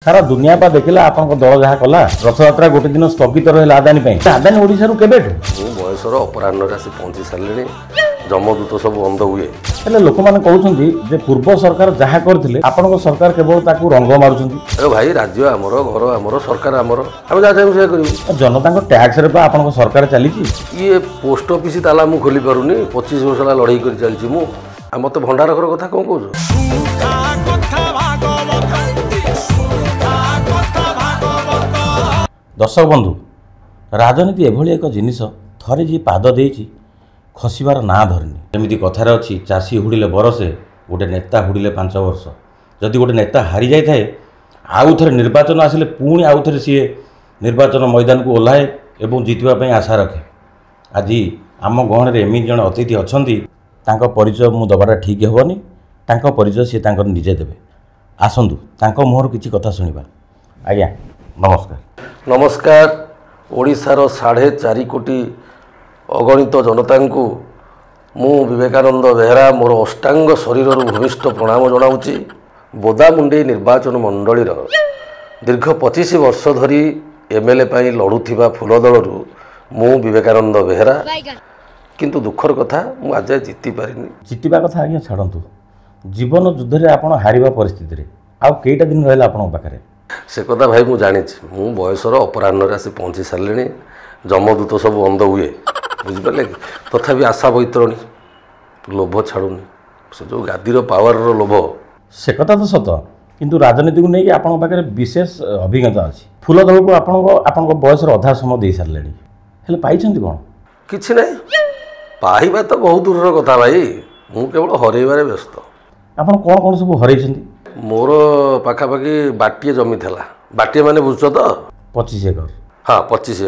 सारा दुनिया पा देखला आपन दल जहाँ कला रथयात्रा गोटे दिन स्थगित रहा आदानी आदानी ओडिशा केबे बयसर अपराह आसी पहुंची सारे जमदूत सब बंद हुए हेले लोक मैंने कहते जे पूर्व सरकार जहाँ करथिले आपन सरकार केवल ताकू रंग मारुछंती। अरे भाई राज्य आमर घर आमर सरकार आमर आम जहाँ चाहिए से करूँ जनता टैक्स रे आपन सरकार चली ये पोस्ट ऑफिस ताला मु खोली पारुनी 25 वर्ष है लड़ाई कर चलती मु मत भंडार घर कथा कौन कह दर्शक बंधु राजनीति एभली एक जिनिस थरे जी पाद देइछि खसिबार ना धरनी एमिति कथार अच्छी चाषी हुड़िले बरसे गोटे नेता हुड़िले 5 वर्ष जदि गोटे नेता हारी जाए थाए आउ थे निर्वाचन आसिले पुणी आउ थे सी निर्वाचन मैदान को ओह्लाए एवं जितवाई आशा रखे आज आम गहण में एमती जन अतिथि अच्छा परिचय मु दबाटा ठीक हेबनी परिचय सी निजे देवे आसतु मुहर किसी कथा शुणा आज्ञा नमस्कार। नमस्कार ओडिशार 4.5 कोटी अगणित जनता को मु विवेकानंद बेहरा मोर अष्टांग शरीर भूमिष्ठ प्रणाम जनाऊँगी। बोदामुंडी निर्वाचन मंडलीर दीर्घ 25 वर्ष धरी एमएलए पाई लड़ुथिबा फूलदलरू मु विवेकानंद बेहरा किंतु दुखर कथा मु आज जीति पारिनी। जीतवा कथा आज्ञा छाड़ू जीवन युद्ध में आप हारिबा परिस्थिति आउ कईटा दिन रहा आपन पाखे से कथा भाई मु जानी मु बयसर अपराह आसी पहुंची सारे जमदूत सब बंद हुए बुझिपारे कि तथापि आशा बैतरणी लोभ छाड़ूनी से जो गादीर पावर लोभ से कथा तो सत किंतु राजनीति को लेकिन आपन पाखे विशेष अभिज्ञता अच्छी फूल दल को आपण बयसर अधा समय दे सारे हेले पाइछंती कौन किछि नहीं पाइबा तो बहुत दूर कथा भाई मु केवल हरइबारे व्यस्त। आपन कौन कौन सब हरइछंती मोर पाखापाखि बाटिए जमी था बाटिए माने बुझ तो 25 एकर हाँ 25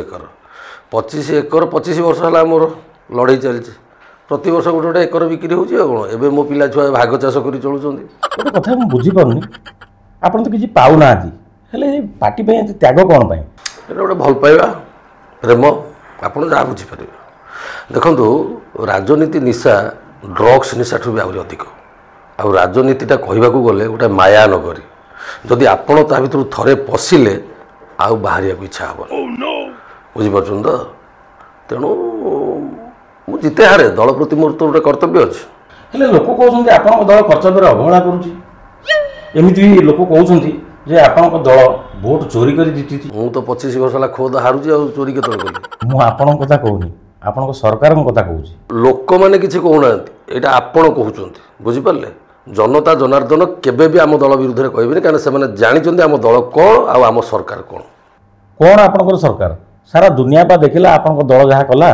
एकर 25 वर्ष है मोर लड़ाई चलती प्रति वर्ष गोटे गोटे एकर बिक्री होची कौन एबे मो पिला छुआ भाग चाष कर चलुचंदी गोटे कथा मु बुझी पारुनी आपन तो किछि पाउ नाथि हेले पार्टी पे त्याग कौन पाए एटा गोटे भल पाइबा प्रेम आपन जा बुझी पारिबे। देखंतु राजनीति निशा ड्रग्स निशा ठू भी आउरी अधिक आ राजनीतिटा कहवाक गले गोटे माया नगरी जदि आपण ता भीतर थरे पशिले आउ बाहरिया इच्छा हेन बुझीपार तो तेणु मु जिते हारे दल प्रति मोर तो गोटे कर्तव्य अच्छे हेले लोक कहते आपन दल कर्तव्य अवहेला करुची एमती लोक कहते जे आपन दल भोट चोरी कर जीति मु तो 25 वर्ष है खोद हारुची आ चोरी के कली मु आपन कथा कहूनी आपन सरकार कथा कहूची लोक माने किछि कहूना एटा आपण कहउचंती बुझिपारले जनता जनार्दन केबे भी आम दल विरुद्ध में कहबेनी कारण से जानी आम दल कौन आ आम सरकार कौन कौन आपन सरकार सारा दुनिया पा देखला आपन दल जहाँ कला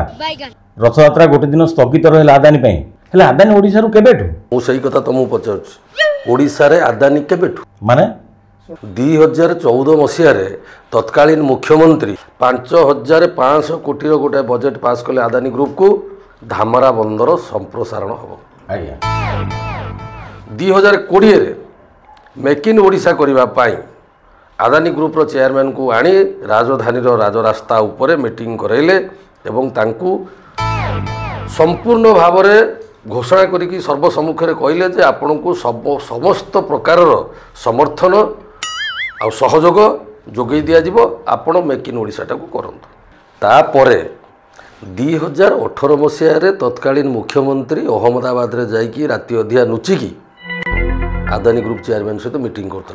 रथयात्रा गोटे दिन स्थगित रहा आदानी हेले आदानी ओडिशा केबेठु मु सही कथा तुमको पचार ओडिशा रे आदानी केबेठु माने 2014 मसीह तत्कालीन मुख्यमंत्री 5500 कोटी गोटे बजेट पास कले आदानी ग्रुप को धामरा बंदर संप्रसारण हम आज्ञा 2020 मेक इन ओडिशा करने आदानी ग्रुप चेयरमैन को आनी राजधानी राजरास्ता उपरे मीटिंग कराइले एवं तांकु संपूर्ण भाव में घोषणा करी सर्वसम्मुखें कहले जे आपण को समस्त प्रकार समर्थन आ सहयोग जोगई दिज्व आपण मेक इन ओडिशा को करंतु। तापरे 2018 मसीह तत्कालीन मुख्यमंत्री अहमदाबाद रे जाइकी राति अधिया नुचिकी आदानी ग्रुप चेयरमैन सहित मीटिंग करते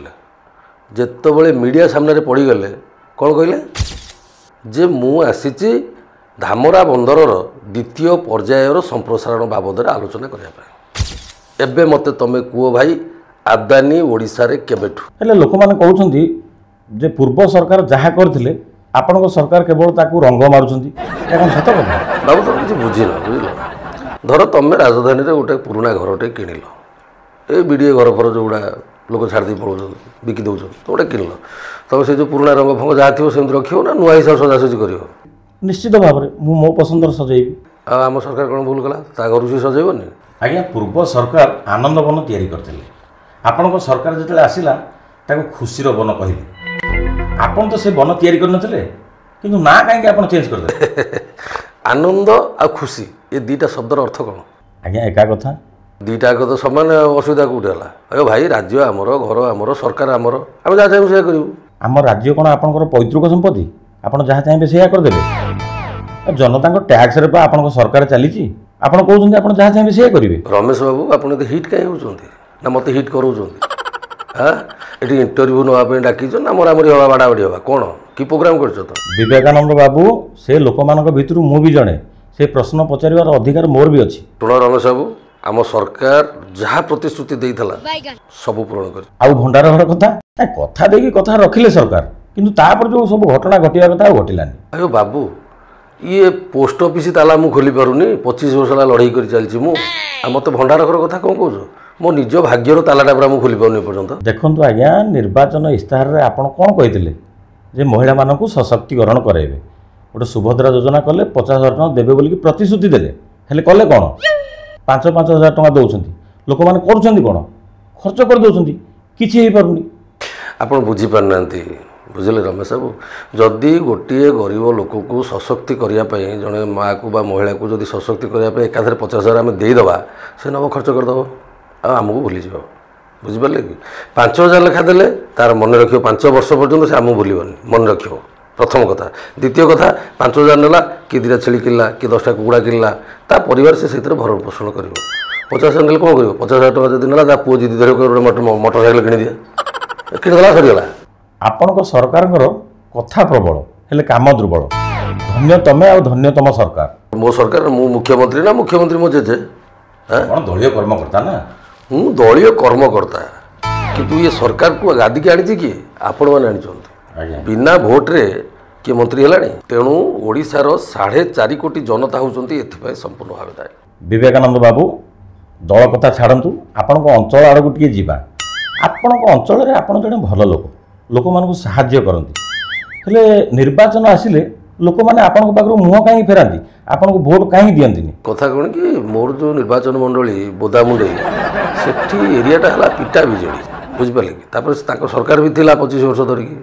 जितेबाला मीडिया सामने पड़गले कौन कहले जे मु आसी धामरा बंदरर द्वितीय पर्यायर संप्रसारण बाबद आलोचना करने एबे मते तमे कुओ भाई आदानी ओडिशा रे केबेठु हेले लोक माने कहउछंती जे पूर्व सरकार जहाँ करथिले आपन सरकार केवल ताकू रंग मारुछंती एखन सत कथा बाबू तुम किसी बुझिल बुझल धर तमे राजधानी रे गोटे पुराना घरटे किनिल ए बीडीए घर फर जो लोक छाड़ी पड़ो बिकी दौर तो गोटे किनल तुम से जो पुराना रंग फंग जहाँ थी सेमती रखियो ना नुआ हिसाब सजासजी कर निश्चित भाव में मु मो पसंदर सजेबी आम सरकार कौन भूल कला ता घर से सजेबनी आज्ञा पूर्व सरकार आनंद वन तैयारी करते आपण सरकार जो आसला खुशी वन कहले आपन तो से वन तैयारी करनथिले किंतु ना कहीं आप चेंज करदे आनंद आ खुशी ये दीटा शब्दर अर्थ कौन आज्ञा एका कथा ଦୁଇଟା ଯାକ ତ ସମାନ ଅସୁବିଧା କେଉଁଠି ହେଲା? ଆଜ୍ଞା ଭାଇ ରାଜ୍ୟ ଆମର, ଘର ଆମର, ସରକାର ଆମର, ଆମେ ଯାହା ଚାହିଁବୁ ସେଇଆ କରିବୁ। ଆମ ରାଜ୍ୟ କ'ଣ ଆପଣଙ୍କର ପୈତୃକ ସମ୍ପତ୍ତି? ଆପଣ ଯାହା ଚାହିଁବେ ସେଇଆ କରିଦେବେ? ଜନତାଙ୍କ ଟ୍ୟାକ୍ସରେ ବା ଆପଣଙ୍କ ସରକାର ଚାଲିଛି। ଆପଣ କହୁଛନ୍ତି ଆପଣ ଯାହା ଚାହିଁବେ ସେଇଆ କରିବେ? ରମେଶ ବାବୁ ଆପଣ ଏତେ ହିଟ୍ କାହିଁ ହେଉଛନ୍ତି? ନା ମୋତେ ହିଟ୍ କରାଉଛନ୍ତି? ହଁ ଏଠି ଇଣ୍ଟରଭ୍ୟୁ ନେବା ପାଇଁ ଡାକିଛ ନା ମରାମରି ହେବା ବାଡ଼ାବାଡ଼ି ହେବା? କ'ଣ କି ପ୍ରୋଗ୍ରାମ କରିଛ ତ? ବିବେକାନନ୍ଦ ବାବୁ, ସେ ଲୋକମାନଙ୍କ ଭିତରୁ ମୁଁ ବି ଜଣେ। ସେ ପ୍ରଶ୍ନ ପଚାରିବାର ଅଧିକାର ମୋର ବି ଅଛି। ଶୁଣ ରମେଶ ବାବୁ, ଆମ ସରକାର ଯାହା ପ୍ରତିଶ୍ରୁତି ଦେଇଥିଲା ସବୁ ପୂରଣ କରି। ଆଉ ଭଣ୍ଡାର ଘର କଥା କଥା ଦେଇକି କଥା ରଖିଲେ ସରକାର, କିନ୍ତୁ ତାପରେ ଯେଉଁ ସବୁ ଘଟଣା ଘଟିବା କଥା ଆଉ ଘଟିଲାନି। ଆଜ୍ଞା ବାବୁ, ଇଏ ପୋଷ୍ଟ ଅଫିସ ତାଲା ମୁଁ ଖୋଲି ପାରୁନି, 25 ବର୍ଷ ହେଲା ଲଢ଼େଇ କରି ଚାଲିଛି ମୁଁ। ଆଉ ମୋତେ ଭଣ୍ଡାର ଘର କଥା କ'ଣ କହୁଛ? ମୋ ନିଜ ଭାଗ୍ୟର ତାଲାଟା ପୁରା ମୁଁ ଖୋଲି ପାରୁନି ଏପର୍ଯ୍ୟନ୍ତ। ଦେଖନ୍ତୁ ଆଜ୍ଞା, ନିର୍ବାଚନ ଇସ୍ତାହାରରେ ଆପଣ କ'ଣ କହିଥିଲେ ଯେ ମହିଳାମାନଙ୍କୁ ସଶକ୍ତିକରଣ କରାଇବେ, ଗୋଟେ ସୁଭଦ୍ରା ଯୋଜନା କଲେ 50,000 ଟଙ୍କା ଦେବେ ବୋଲିକି ପ୍ରତିଶ୍ରୁତି ଦେଲେ। ହେଲେ କଲେ କ'ଣ? 5,000 ଟଙ୍କା ଦେଉଛନ୍ତି, ଲୋକମାନେ କରୁଛନ୍ତି କ'ଣ? ଖର୍ଚ୍ଚ କରିଦେଉଛନ୍ତି, କିଛି ହେଇପାରୁନି। ଆପଣ ବୁଝିପାରୁନାହାନ୍ତି, ବୁଝିଲେ ରମେଶ ବାବୁ? ଯଦି ଗୋଟିଏ ଗରିବ ଲୋକକୁ ସଶକ୍ତି କରିବା ପାଇଁ, ଜଣେ ମାଆକୁ ବା ମହିଳାକୁ ଯଦି ସଶକ୍ତି କରିବା ପାଇଁ ଏକାଥରେ 50,000 ଆମେ ଦେଇଦେବା, ସେ ନେବ ଖର୍ଚ୍ଚ କରିଦେବ, ଆଉ ଆମକୁ ଭୁଲିଯିବ। ବୁଝିପାରିଲେ କି? 5,000 ଲେଖା ଦେଲେ ତାର ମନେ ରଖିବ 5 ବର୍ଷ ପର୍ଯ୍ୟନ୍ତ, ସେ ଆମକୁ ଭୁଲିବନି, ମନେ ରଖିବ। ପ୍ରଥମ କଥା। ଦ୍ୱିତୀୟ କଥା, 5,000 ନେଲା, କି 2ଟା ଛେଳି କିଣିଲା, କି 10ଟା କୁକୁଡ଼ା କିଣିଲା, ତା ପରିବାର ସେ ସେଥିରେ ଭରଣ ପୋଷଣ କରିବ। 50,000 ନେଲେ କ'ଣ କରିବ? 50,000 ଟଙ୍କା ଯଦି ନେଲା, ତା ପୁଅ ଜିଦି ଧରିବ ଗୋଟେ ମୋଟର ସାଇକେଲ କିଣିଦିଏ, କିଣିଦେଲା, ସରିଗଲା। ଆପଣଙ୍କ ସରକାରଙ୍କର କଥା ପ୍ରବଳ, ହେଲେ କାମ ଦୁର୍ବଳ। ଧନ୍ୟ ତମେ ଆଉ ଧନ୍ୟ ତମ ସରକାର। ମୋ ସରକାର, ମୁଁ ମୁଖ୍ୟମନ୍ତ୍ରୀ ନା ମୁଖ୍ୟମନ୍ତ୍ରୀ ମୋ ଜେଜେ? କ'ଣ ଦଳୀୟ କର୍ମକର୍ତ୍ତା ନା? ମୁଁ ଦଳୀୟ କର୍ମକର୍ତ୍ତା, କିନ୍ତୁ ଇଏ ସରକାରକୁ ଗାଦିକି ଆଣିଛି କିଏ? ଆପଣମାନେ ଆଣିଛନ୍ତି। ବିନା ଭୋଟରେ କିଏ ମନ୍ତ୍ରୀ ହେଲାଣି? ତେଣୁ ଓଡ଼ିଶାର 4.5 କୋଟି ଜନତା ହେଉଛନ୍ତି ଏଥିପାଇଁ ସମ୍ପୂର୍ଣ୍ଣ ଭାବେ ଦାୟୀ। ବିବେକାନନ୍ଦ ବାବୁ, ଦଳ କଥା ଛାଡ଼ନ୍ତୁ, ଆପଣଙ୍କ ଅଞ୍ଚଳ ଆଡ଼କୁ ଟିକେ ଯିବା। ଆପଣଙ୍କ ଅଞ୍ଚଳରେ ଆପଣ ଜଣେ ଭଲ ଲୋକ, ଲୋକମାନଙ୍କୁ ସାହାଯ୍ୟ କରନ୍ତି, ହେଲେ ନିର୍ବାଚନ ଆସିଲେ ଲୋକମାନେ ଆପଣଙ୍କ ପାଖରୁ ମୁହଁ କାହିଁକି ଫେରାନ୍ତି? ଆପଣଙ୍କୁ ଭୋଟ କାହିଁକି ଦିଅନ୍ତିନି? କଥା କ'ଣ କି, ମୋର ଯେଉଁ ନିର୍ବାଚନ ମଣ୍ଡଳୀ ବୋଦାମୁଣ୍ଡେଇ, ସେଠି ଏରିଆଟା ହେଲା ପିଟା ବିଜେଡ଼ି, ବୁଝିପାରିଲେ କି? ତାପରେ ତାଙ୍କ ସରକାର ବି ଥିଲା 25 ବର୍ଷ ଧରିକି।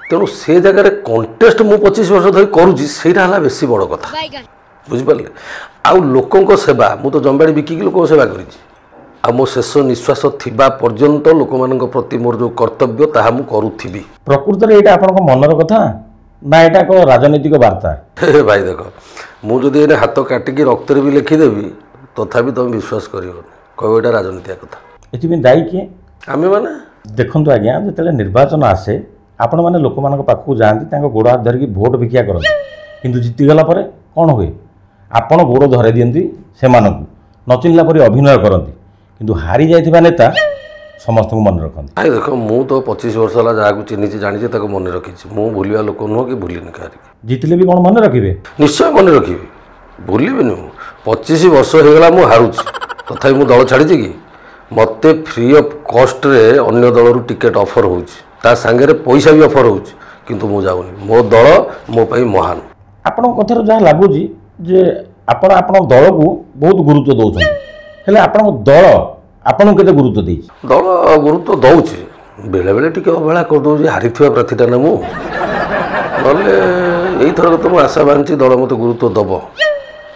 ତେଣୁ ସେ ଜାଗାରେ କଣ୍ଟେଷ୍ଟ ମୁଁ 25 ବର୍ଷ ଧରି କରୁଛି, ସେଇଟା ହେଲା ବେଶୀ ବଡ଼ କଥା, ବୁଝିପାରିଲେ? ଆଉ ଲୋକଙ୍କ ସେବା, ମୁଁ ତ ଜମିବାଡ଼ି ବିକିକି ଲୋକଙ୍କ ସେବା କରିଛି, ଆଉ ମୋ ଶେଷ ନିଶ୍ୱାସ ଥିବା ପର୍ଯ୍ୟନ୍ତ ଲୋକମାନଙ୍କ ପ୍ରତି ମୋର ଯେଉଁ କର୍ତ୍ତବ୍ୟ ତାହା ମୁଁ କରୁଥିବି। ପ୍ରକୃତରେ ଏଇଟା ଆପଣଙ୍କ ମନର କଥା ନା ଏଇଟା ଏକ ରାଜନୈତିକ ବାର୍ତ୍ତା? ହେ ଭାଇ ଦେଖ, ମୁଁ ଯଦି ଏଇନେ ହାତ କାଟିକି ରକ୍ତରେ ବି ଲେଖିଦେବି, ତଥାପି ତୁମେ ବିଶ୍ୱାସ କରିବନି, କହିବ ଏଇଟା ରାଜନୀତିକ କଥା। ଏଥିପାଇଁ ଦାୟୀ କିଏ? ଆମେମାନେ। ଦେଖନ୍ତୁ ଆଜ୍ଞା, ଯେତେବେଳେ ନିର୍ବାଚନ ଆସେ ଆପଣମାନେ ଲୋକମାନଙ୍କ ପାଖକୁ ଯାଆନ୍ତି, ତାଙ୍କ ଗୋଡ଼ ହାତ ଧରିକି ଭୋଟ ଭିକ୍ଷା କରନ୍ତି, କିନ୍ତୁ ଜିତିଗଲା ପରେ କ'ଣ ହୁଏ? ଆପଣ ଗୋଡ଼ ଧରାଇ ଦିଅନ୍ତି ସେମାନଙ୍କୁ, ନ ଚିହ୍ନିଲା ପରି ଅଭିନୟ କରନ୍ତି, କିନ୍ତୁ ହାରି ଯାଇଥିବା ନେତା ସମସ୍ତଙ୍କୁ ମନେ ରଖନ୍ତି। ଆରେ ଦେଖ, ମୁଁ ତ 25 ବର୍ଷ ହେଲା ଯାହାକୁ ଚିହ୍ନିଛି ଜାଣିଛି, ତାକୁ ମନେ ରଖିଛି। ମୁଁ ଭୁଲିବା ଲୋକ ନୁହଁ, କି ଭୁଲିନି କାହାରିକି। ଜିତିଲେ ବି କ'ଣ ମନେ ରଖିବେ? ନିଶ୍ଚୟ ମନେ ରଖିବି, ଭୁଲିବିନି। ମୁଁ 25 ବର୍ଷ ହେଇଗଲା ମୁଁ ହାରୁଛି, ତଥାପି ମୁଁ ଦଳ ଛାଡ଼ିଛି କି? ମୋତେ ଫ୍ରି ଅଫ୍ କଷ୍ଟରେ ଅନ୍ୟ ଦଳରୁ ଟିକେଟ୍ ଅଫର୍ ହେଉଛି, ତା ସାଙ୍ଗରେ ପଇସା ବି ଅଫର୍ ହେଉଛି, କିନ୍ତୁ ମୁଁ ଯାଉନି। ମୋ ଦଳ ମୋ ପାଇଁ ମହାନ। ଆପଣଙ୍କ କଥାରୁ ଯାହା ଲାଗୁଛି ଯେ ଆପଣ ଆପଣଙ୍କ ଦଳକୁ ବହୁତ ଗୁରୁତ୍ୱ ଦେଉଛନ୍ତି, ହେଲେ ଆପଣଙ୍କ ଦଳ ଆପଣଙ୍କୁ କେତେ ଗୁରୁତ୍ୱ ଦେଇଛି? ଦଳ ଗୁରୁତ୍ୱ ଦେଉଛି, ବେଳେବେଳେ ଟିକେ ଅବହେଳା କରିଦେଉଛି, ହାରିଥିବା ପ୍ରାର୍ଥୀଟା ନା ମୁଁ। ନହେଲେ ଏଇଥରକ ତ ମୁଁ ଆଶା ବାନ୍ଧିଛି ଦଳ ମୋତେ ଗୁରୁତ୍ୱ ଦେବ।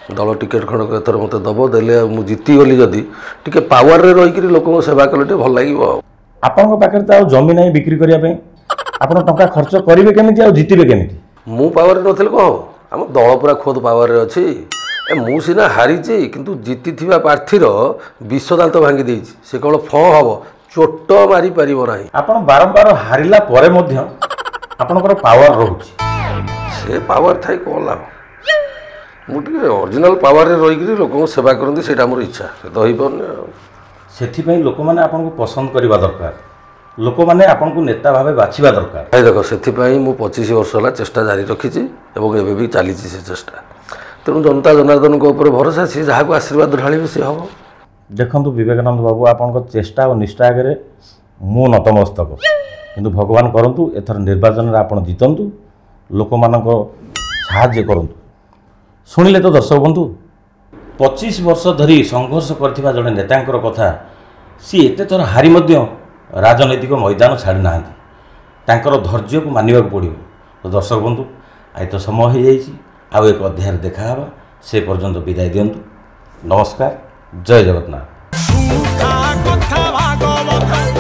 ଦଳ ଟିକେଟ୍ ଖଣ୍ଡକ ଏଥର ମୋତେ ଦେବ, ଦେଲେ ଆଉ ମୁଁ ଜିତିଗଲି ଯଦି ଟିକେ ପାୱାରରେ ରହିକିରି ଲୋକଙ୍କ ସେବା କଲେ ଟିକେ ଭଲ ଲାଗିବ। ଆଉ ଆପଣଙ୍କ ପାଖରେ ତ ଆଉ ଜମି ନାହିଁ ବିକ୍ରି କରିବା ପାଇଁ, ଆପଣ ଟଙ୍କା ଖର୍ଚ୍ଚ କରିବେ କେମିତି ଆଉ ଜିତିବେ କେମିତି? ମୁଁ ପାୱାରରେ ନଥିଲେ କ'ଣ ହେବ? ଆମ ଦଳ ପୁରା ଖୋଦ୍ ପାୱାରରେ ଅଛି। ମୁଁ ସିନା ହାରିଛି, କିନ୍ତୁ ଜିତିଥିବା ପ୍ରାର୍ଥୀର ବିଷଦାନ୍ତ ଭାଙ୍ଗି ଦେଇଛି। ସେ କେବଳ ଫଁ ହେବ, ଚୋଟ ମାରିପାରିବ ନାହିଁ। ଆପଣ ବାରମ୍ବାର ହାରିଲା ପରେ ମଧ୍ୟ ଆପଣଙ୍କର ପାୱାର ରହୁଛି। ସେ ପାୱାର ଥାଇ କ'ଣ ଲାଭ? ମୁଁ ଟିକେ ଅରିଜିନାଲ ପାୱାରରେ ରହିକିରି ଲୋକଙ୍କୁ ସେବା କରନ୍ତି, ସେଇଟା ମୋର ଇଚ୍ଛା। ସେ ତ ହେଇପାରୁନି ଆଉ। ସେଥିପାଇଁ ଲୋକମାନେ ଆପଣଙ୍କୁ ପସନ୍ଦ କରିବା ଦରକାର, ଲୋକମାନେ ଆପଣଙ୍କୁ ନେତା ଭାବେ ବାଛିବା ଦରକାର। ଭାଇ ଦେଖ, ସେଥିପାଇଁ ମୁଁ 25 ବର୍ଷ ହେଲା ଚେଷ୍ଟା ଜାରି ରଖିଛି ଏବଂ ଏବେ ବି ଚାଲିଛି ସେ ଚେଷ୍ଟା। ତେଣୁ ଜନତା ଜନାର୍ଦ୍ଦନଙ୍କ ଉପରେ ଭରସା, ସିଏ ଯାହାକୁ ଆଶୀର୍ବାଦ ଢାଳିବେ ସିଏ ହେବ। ଦେଖନ୍ତୁ ବିବେକାନନ୍ଦ ବାବୁ, ଆପଣଙ୍କ ଚେଷ୍ଟା ଓ ନିଷ୍ଠା ଆଗରେ ମୁଁ ନତମସ୍ତକ, କିନ୍ତୁ ଭଗବାନ କରନ୍ତୁ ଏଥର ନିର୍ବାଚନରେ ଆପଣ ଜିତନ୍ତୁ, ଲୋକମାନଙ୍କ ସାହାଯ୍ୟ କରନ୍ତୁ। ଶୁଣିଲେ ତ ଦର୍ଶକ ବନ୍ଧୁ, 25 ବର୍ଷ ଧରି ସଂଘର୍ଷ କରିଥିବା ଜଣେ ନେତାଙ୍କର କଥା, ସିଏ ଏତେ ଥର ହାରି ମଧ୍ୟ ରାଜନୈତିକ ମଇଦାନ ଛାଡ଼ି ନାହାନ୍ତି। ତାଙ୍କର ଧୈର୍ଯ୍ୟକୁ ମାନିବାକୁ ପଡ଼ିବ। ତ ଦର୍ଶକ ବନ୍ଧୁ, ଆଜି ତ ସମୟ ହୋଇଯାଇଛି, ଆଉ ଏକ ଅଧ୍ୟାୟରେ ଦେଖା ହେବା। ସେ ପର୍ଯ୍ୟନ୍ତ ବିଦାୟ ଦିଅନ୍ତୁ। ନମସ୍କାର, ଜୟ ଜଗନ୍ନାଥ। କଥା ଭାଗବତ